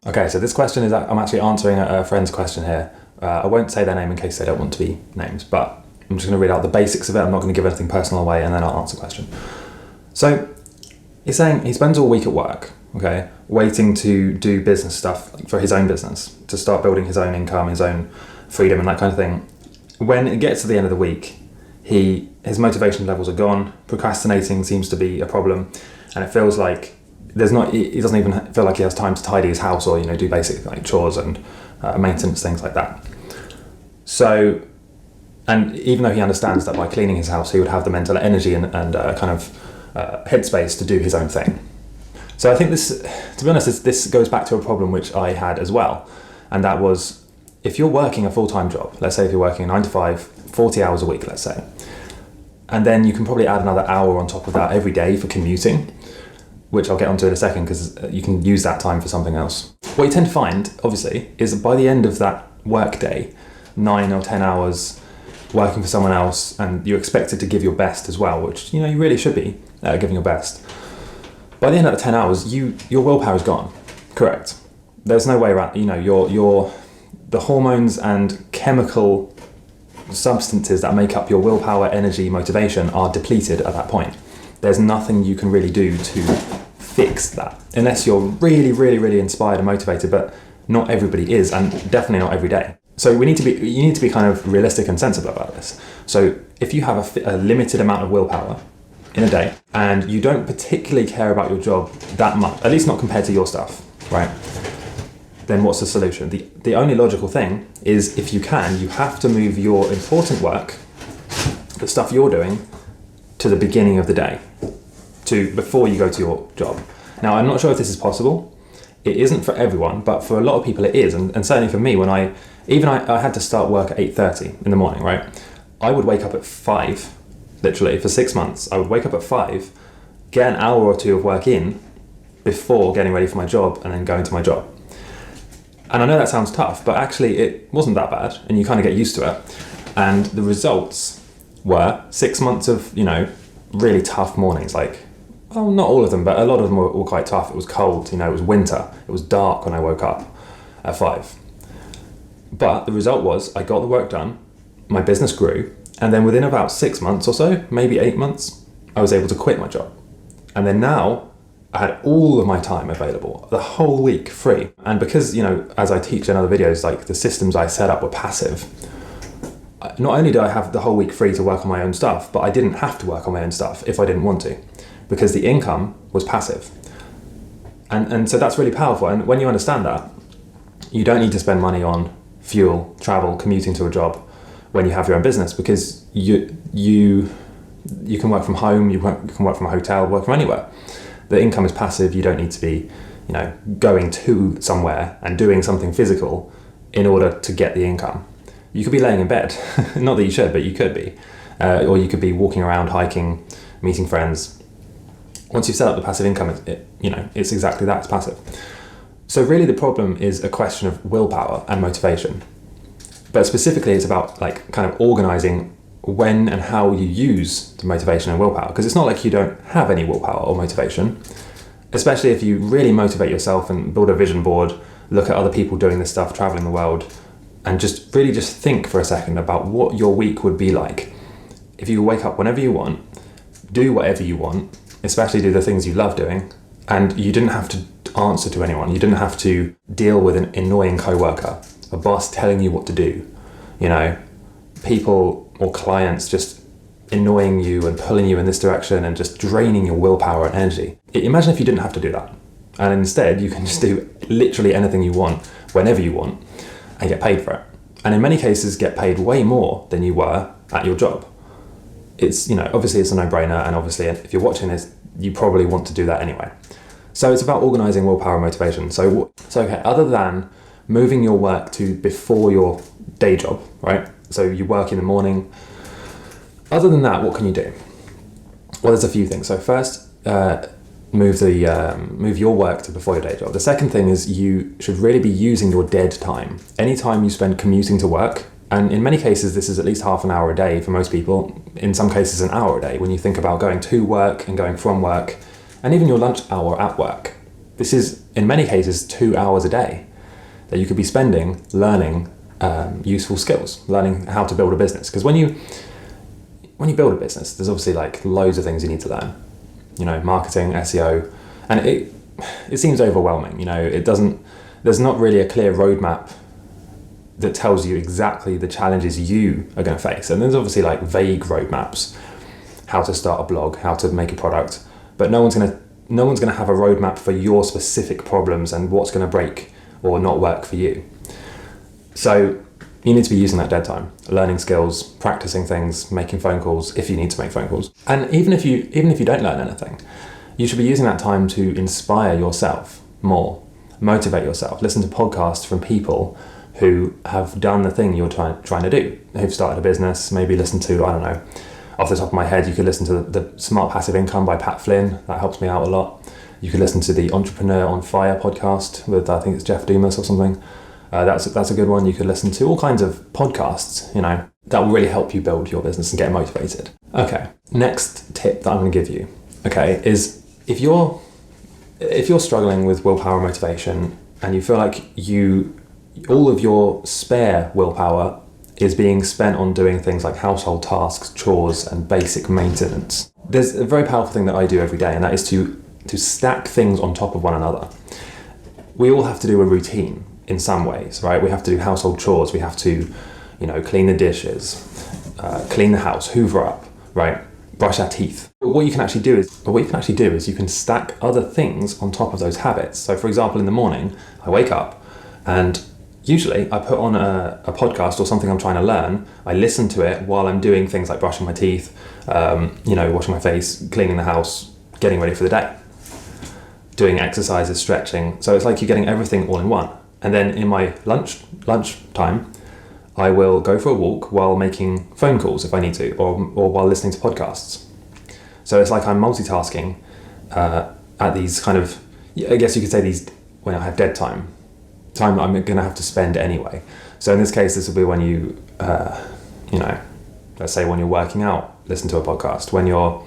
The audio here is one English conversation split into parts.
Okay, so this question is, I'm actually answering a friend's question here. I won't say their name in case they don't want to be named, but I'm just going to read out the basics of it. I'm not going to give anything personal away, and then I'll answer the question. So he's saying he spends all week at work, okay, waiting to do business stuff for his own business, to start building his own income, his own freedom and that kind of thing. When it gets to the end of the week, his motivation levels are gone, procrastinating seems to be a problem, and it feels like he doesn't even feel like he has time to tidy his house or, do basic like chores and maintenance, things like that. So, and even though he understands that by cleaning his house, he would have the mental energy and kind of headspace to do his own thing. So I think this, to be honest, this goes back to a problem which I had as well. And that was, if you're working a full-time job, let's say if you're working 9 to 5, 40 hours a week, let's say, and then you can probably add another hour on top of that every day for commuting, which I'll get onto in a second because you can use that time for something else. What you tend to find, obviously, is that by the end of that work day, 9 or 10 hours working for someone else, and you're expected to give your best as well, which, you really should be giving your best. By the end of the 10 hours, your willpower is gone. Correct. There's no way around, the hormones and chemical substances that make up your willpower, energy, motivation are depleted at that point. There's nothing you can really do to fix that, unless you're really, really, really inspired and motivated, but not everybody is, and definitely not every day. So you need to be kind of realistic and sensible about this. So if you have a limited amount of willpower in a day, and you don't particularly care about your job that much, at least not compared to your stuff, right? Then what's the solution? The only logical thing is, if you have to move your important work, the stuff you're doing, to the beginning of the day, before you go to your job. Now, I'm not sure if this is possible. It isn't for everyone, but for a lot of people it is. And certainly for me, when I had to start work at 8:30 in the morning, right? I would wake up at 5, literally, for 6 months. I would wake up at 5, get an hour or two of work in before getting ready for my job, and then going to my job. And I know that sounds tough, but actually it wasn't that bad, and you kind of get used to it. And the results were 6 months of, really tough mornings. Like, well, not all of them, but a lot of them were quite tough. It was cold, it was winter. It was dark when I woke up at 5. But the result was I got the work done, my business grew, and then within about 6 months or so, maybe 8 months, I was able to quit my job. And then now I had all of my time available, the whole week free. And because, as I teach in other videos, like the systems I set up were passive, not only did I have the whole week free to work on my own stuff, but I didn't have to work on my own stuff if I didn't want to, because the income was passive. And so that's really powerful. And when you understand that, you don't need to spend money on fuel, travel, commuting to a job when you have your own business, because you can work from home, you can work from a hotel, work from anywhere. The income is passive. You don't need to be, going to somewhere and doing something physical in order to get the income. You could be laying in bed, not that you should, but you could be. Or you could be walking around, hiking, meeting friends. Once you've set up the passive income, it's exactly that, it's passive. So really the problem is a question of willpower and motivation. But specifically it's about kind of organizing when and how you use the motivation and willpower. Because it's not like you don't have any willpower or motivation, especially if you really motivate yourself and build a vision board, look at other people doing this stuff, traveling the world, and just think for a second about what your week would be like. If you wake up whenever you want, do whatever you want, especially do the things you love doing, and you didn't have to answer to anyone. You didn't have to deal with an annoying coworker, a boss telling you what to do, people or clients just annoying you and pulling you in this direction and just draining your willpower and energy. Imagine if you didn't have to do that. And instead you can just do literally anything you want, whenever you want, and get paid for it. And in many cases get paid way more than you were at your job. It's, obviously it's a no-brainer, and obviously if you're watching this, you probably want to do that anyway. So it's about organizing willpower and motivation. So okay, other than moving your work to before your day job, right? So you work in the morning. Other than that, what can you do? Well, there's a few things. So first, move your work to before your day job. The second thing is you should really be using your dead time. Any time you spend commuting to work, and in many cases this is at least half an hour a day for most people, in some cases an hour a day when you think about going to work and going from work, and even your lunch hour at work. this is, in many cases, 2 hours a day that you could be spending learning useful skills, learning how to build a business. Because when you build a business, there's obviously like loads of things you need to learn. You know, marketing, SEO, and it seems overwhelming. You know, there's not really a clear roadmap that tells you exactly the challenges you are going to face. And there's obviously like vague roadmaps, how to start a blog, how to make a product, but no one's going to have a roadmap for your specific problems and what's going to break or not work for you. So you need to be using that dead time, learning skills, practicing things, making phone calls if you need to make phone calls. And even if you don't learn anything, you should be using that time to inspire yourself more, motivate yourself, listen to podcasts from people who have done the thing you're trying to do, who've started a business. Maybe listen to, I don't know, off the top of my head, you could listen to the Smart Passive Income by Pat Flynn. That helps me out a lot. You could listen to the Entrepreneur on Fire podcast with, I think it's Jeff Dumas or something. That's a good one. You could listen to all kinds of podcasts, you know, that will really help you build your business and get motivated. Okay, next tip that I'm going to give you, okay, is if you're struggling with willpower motivation and you feel like all of your spare willpower is being spent on doing things like household tasks, chores, and basic maintenance. There's a very powerful thing that I do every day, and that is to stack things on top of one another. We all have to do a routine in some ways, right? We have to do household chores. We have to, you know, clean the dishes, clean the house, hoover up, right? Brush our teeth. But what you can actually do is you can stack other things on top of those habits. So for example, in the morning, I wake up and usually I put on a podcast or something I'm trying to learn. I listen to it while I'm doing things like brushing my teeth, washing my face, cleaning the house, getting ready for the day, doing exercises, stretching. So it's like you're getting everything all in one. And then in my lunch time, I will go for a walk while making phone calls if I need to, or while listening to podcasts. So it's like I'm multitasking at these kind of, I guess you could say these, when I have dead time I'm going to have to spend anyway. So in this case, this will be when you, let's say when you're working out, listen to a podcast. When you're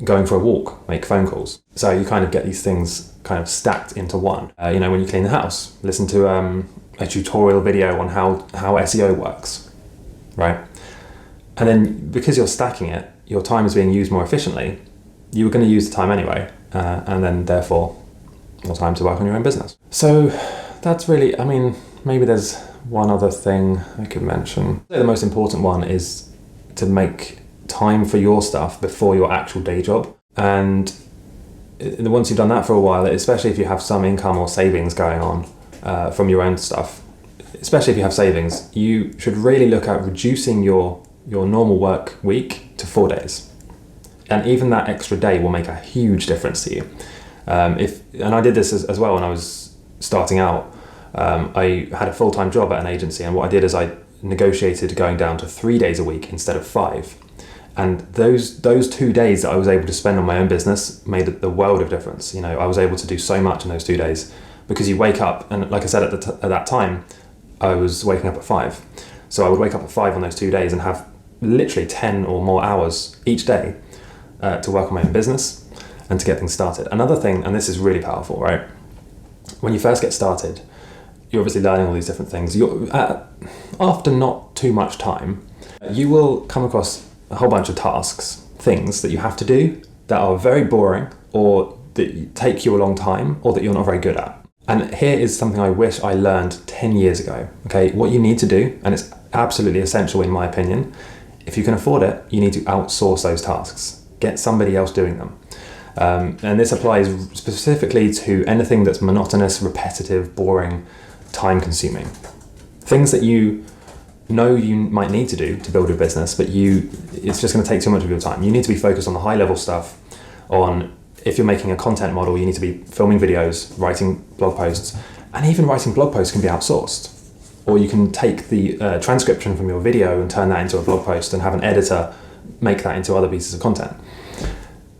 going for a walk, make phone calls. So you kind of get these things kind of stacked into one. When you clean the house, listen to a tutorial video on how SEO works, right? And then because you're stacking it, your time is being used more efficiently. You were going to use the time anyway, and then therefore more time to work on your own business. So that's really, maybe there's one other thing I could mention. The most important one is to make time for your stuff before your actual day job. And once you've done that for a while, especially if you have some income or savings going on from your own stuff, especially if you have savings, you should really look at reducing your normal work week to 4 days. And even that extra day will make a huge difference to you. And I did this as well when I was starting out. I had a full-time job at an agency, and what I did is I negotiated going down to 3 days a week instead of 5. And those 2 days that I was able to spend on my own business made the world of difference. You know, I was able to do so much in those 2 days because you wake up, and like I said at that time, I was waking up at 5. So I would wake up at 5 on those 2 days and have literally 10 or more hours each day to work on my own business and to get things started. Another thing, and this is really powerful, right? When you first get started, you're obviously learning all these different things. After not too much time, you will come across a whole bunch of tasks, things that you have to do that are very boring or that take you a long time or that you're not very good at. And here is something I wish I learned 10 years ago. Okay, what you need to do, and it's absolutely essential in my opinion, if you can afford it, you need to outsource those tasks. Get somebody else doing them. And this applies specifically to anything that's monotonous, repetitive, boring, time-consuming. Things that you know you might need to do to build a business, but it's just going to take too much of your time. You need to be focused on the high-level stuff. If you're making a content model, you need to be filming videos, writing blog posts, and even writing blog posts can be outsourced. Or you can take the transcription from your video and turn that into a blog post and have an editor make that into other pieces of content.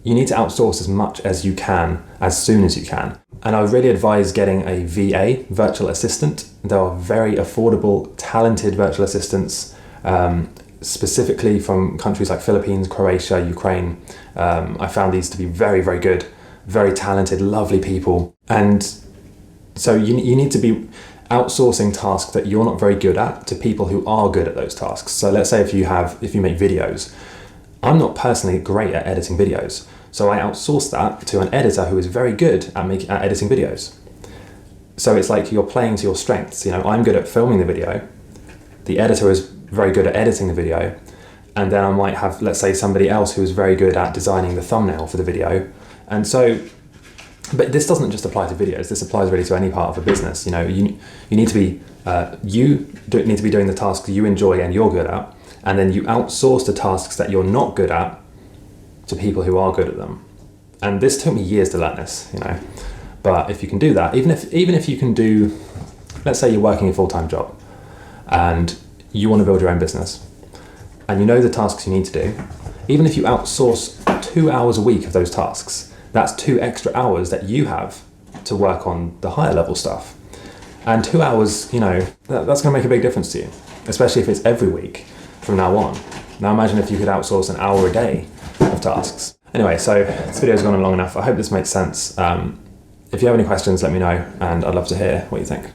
You need to outsource as much as you can, as soon as you can. And I would really advise getting a VA, virtual assistant. There are very affordable, talented virtual assistants, specifically from countries like Philippines, Croatia, Ukraine. I found these to be very, very good. very talented, lovely people. And so you need to be outsourcing tasks that you're not very good at to people who are good at those tasks. So let's say if you make videos, I'm not personally great at editing videos. So I outsource that to an editor who is very good at editing videos. So it's like you're playing to your strengths. I'm good at filming the video. The editor is very good at editing the video. And then I might have, let's say, somebody else who is very good at designing the thumbnail for the video. And so, but this doesn't just apply to videos. This applies really to any part of a business. You need to be, need to be doing the tasks you enjoy and you're good at. And then you outsource the tasks that you're not good at to people who are good at them. And this took me years to learn this, But if you can do that, even if you can do, let's say you're working a full-time job and you want to build your own business and you know the tasks you need to do, even if you outsource 2 hours a week of those tasks, that's 2 extra hours that you have to work on the higher level stuff. And 2 hours, that's going to make a big difference to you, especially if it's every week from now on. Now imagine if you could outsource an hour a day of tasks. Anyway, so this video's gone on long enough. I hope this makes sense. If you have any questions, let me know, and I'd love to hear what you think.